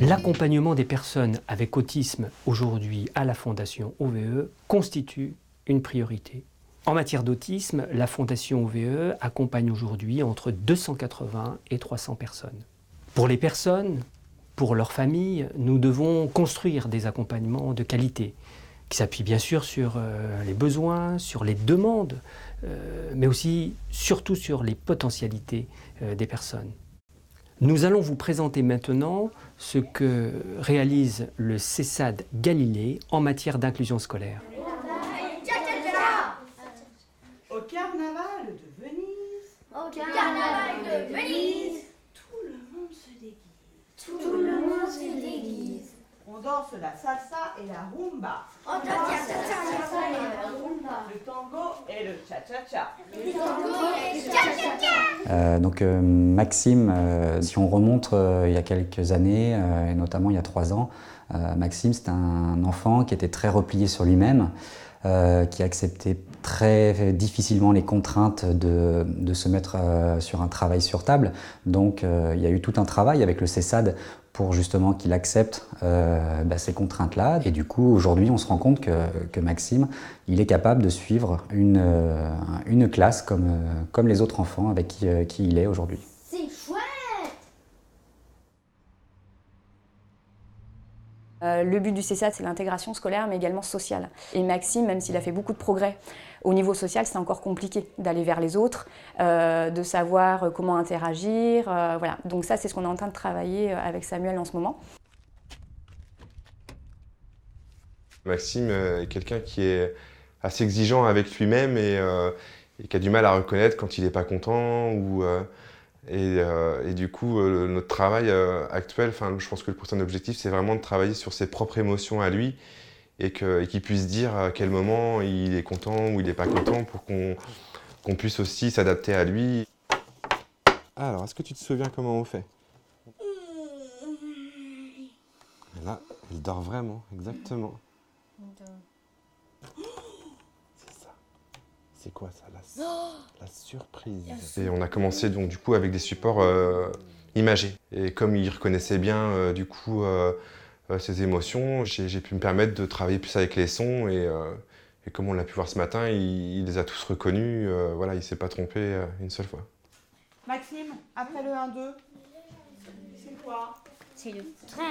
L'accompagnement des personnes avec autisme aujourd'hui à la Fondation OVE constitue une priorité. En matière d'autisme, la Fondation OVE accompagne aujourd'hui entre 280 et 300 personnes. Pour les personnes, pour leurs familles, nous devons construire des accompagnements de qualité qui s'appuient bien sûr sur les besoins, sur les demandes, mais aussi surtout sur les potentialités des personnes. Nous allons vous présenter maintenant ce que réalise le CESAD Galilée en matière d'inclusion scolaire. Au carnaval de Venise, Au carnaval de Venise, tout le monde se déguise. tout le monde se déguise. On danse la salsa et la rumba, On danse la salsa et la rumba. le tango et le cha-cha-cha. Le tango et le cha-cha-cha. Maxime, si on remonte il y a quelques années, et notamment il y a 3 ans, Maxime c'était un enfant qui était très replié sur lui-même, qui acceptait très difficilement les contraintes de se mettre sur un travail sur table. Donc il y a eu tout un travail avec le CESAD pour justement qu'il accepte ces contraintes-là. Et du coup, aujourd'hui, on se rend compte que Maxime, il est capable de suivre une classe comme les autres enfants avec qui il est aujourd'hui. C'est chouette. Le but du CESAD, c'est l'intégration scolaire, mais également sociale. Et Maxime, même s'il a fait beaucoup de progrès, au niveau social, c'est encore compliqué d'aller vers les autres, de savoir comment interagir. Voilà. Donc ça, c'est ce qu'on est en train de travailler avec Samuel en ce moment. Maxime est quelqu'un qui est assez exigeant avec lui-même et qui a du mal à reconnaître quand il n'est pas content. Et du coup, notre travail actuel, je pense que le prochain objectif, c'est vraiment de travailler sur ses propres émotions à lui et qu'il puisse dire à quel moment il est content ou il n'est pas content pour qu'on puisse aussi s'adapter à lui. Alors, est-ce que tu te souviens comment on fait? Et là, il dort vraiment, exactement. C'est ça. C'est quoi ça, la surprise? Et on a commencé donc du coup avec des supports imagés. Et comme il reconnaissait bien ses émotions, j'ai pu me permettre de travailler plus avec les sons et comme on l'a pu voir ce matin, il les a tous reconnus. Voilà, il ne s'est pas trompé une seule fois. Maxime, après le 1-2, c'est quoi? C'est le 13.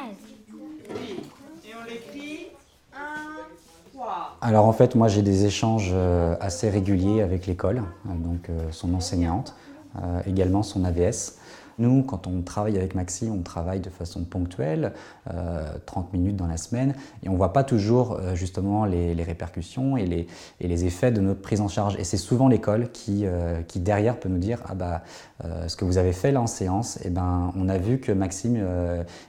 Oui. Et on l'écrit 1-3. Alors en fait, moi j'ai des échanges assez réguliers avec l'école, donc son enseignante, également son AVS. Nous, quand on travaille avec Maxime, on travaille de façon ponctuelle, 30 minutes dans la semaine, et on ne voit pas toujours justement les répercussions et les effets de notre prise en charge. Et c'est souvent l'école qui derrière peut nous dire « Ah bah, ce que vous avez fait là en séance, eh ben, on a vu que Maxime,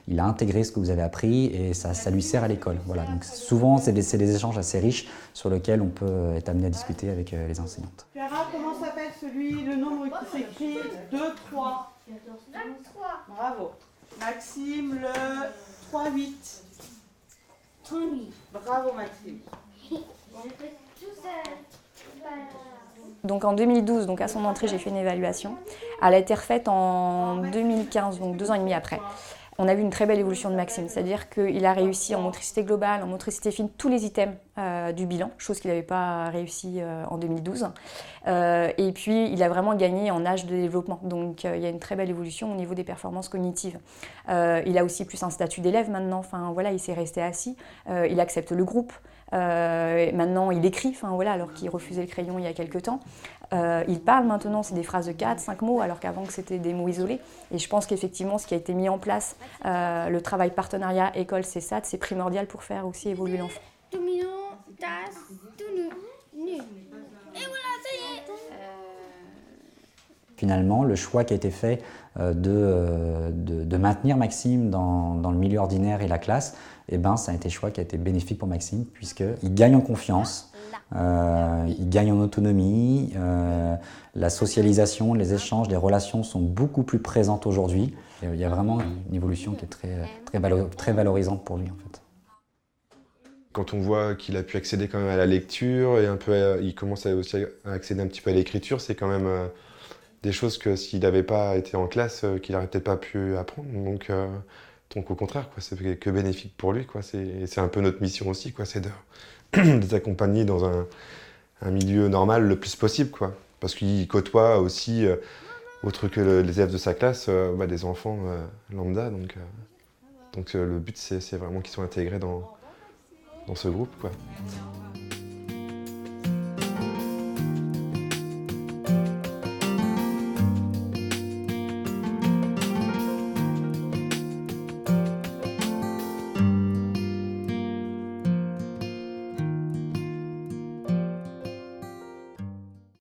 il a intégré ce que vous avez appris et ça lui sert à l'école. » Voilà, donc souvent c'est des échanges assez riches sur lesquels on peut être amené à discuter avec les enseignantes. Clara, comment s'appelle le nombre qui s'écrit 2-3? 23. Bravo. Maxime, le 3-8. 38. Bravo Maxime. On peut tous Donc en 2012, donc à son entrée, j'ai fait une évaluation. Elle a été refaite en 2015, donc 2 ans et demi après. On a vu une très belle évolution de Maxime, c'est-à-dire qu'il a réussi en motricité globale, en motricité fine, tous les items du bilan, chose qu'il n'avait pas réussi en 2012. Et puis, il a vraiment gagné en âge de développement, donc il y a une très belle évolution au niveau des performances cognitives. Il a aussi plus un statut d'élève maintenant, enfin, voilà, il s'est resté assis, il accepte le groupe. Maintenant, il écrit, alors qu'il refusait le crayon il y a quelques temps. Il parle maintenant, c'est des phrases de 4-5 mots, alors qu'avant c'était des mots isolés. Et je pense qu'effectivement, ce qui a été mis en place, le travail partenariat école-CESAD, c'est primordial pour faire aussi évoluer l'enfant. Tout mignon, tasse, tout nu. Et voilà, ça y est. Finalement, le choix qui a été fait de maintenir Maxime dans le milieu ordinaire et la classe, eh ben, ça a été un choix qui a été bénéfique pour Maxime, puisqu'il gagne en confiance, il gagne en autonomie, la socialisation, les échanges, les relations sont beaucoup plus présentes aujourd'hui. Il y a vraiment une évolution qui est très valorisante pour lui en fait. Quand on voit qu'il a pu accéder quand même à la lecture et un peu, il commence aussi à accéder un petit peu à l'écriture, c'est quand même des choses que s'il n'avait pas été en classe, qu'il n'aurait peut-être pas pu apprendre. Donc au contraire, quoi, c'est que bénéfique pour lui, quoi. C'est un peu notre mission aussi, quoi, c'est de les accompagner dans un milieu normal le plus possible, quoi. Parce qu'il côtoie aussi, autre que les élèves de sa classe, des enfants lambda. Donc le but, c'est vraiment qu'ils soient intégrés dans ce groupe, quoi.